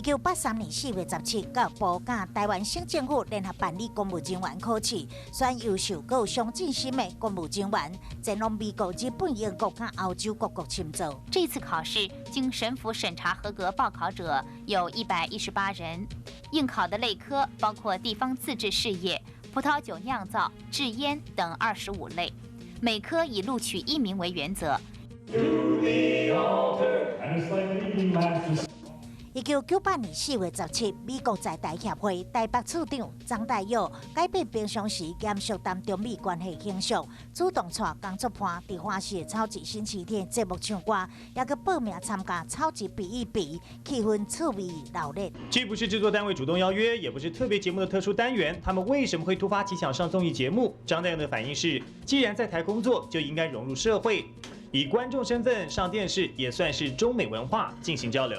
1983年4月17教育部甲台湾省政府联合办理公务人员考试，选优秀有上进心的公务人员，前往美国、日本、英国甲欧洲各国深造。这次考试经省府审查合格报考者有118人，应考的类科包括地方自治事业、葡萄酒酿造、制烟等25类，每科以录取1名为原则。1998年4月17，美国在台协会台北处长张大佑改变平常时严肃谈中美关系形象，主动带工作伴伫花市超级星期天节目唱歌，也去报名参加超级比一比，气氛趣味热烈。既不是制作单位主动邀约，也不是特别节目的特殊单元，他们为什么会突发奇想上综艺节目？张大佑的反应是：既然在台工作，就应该融入社会，以观众身份上电视，也算是中美文化进行交流。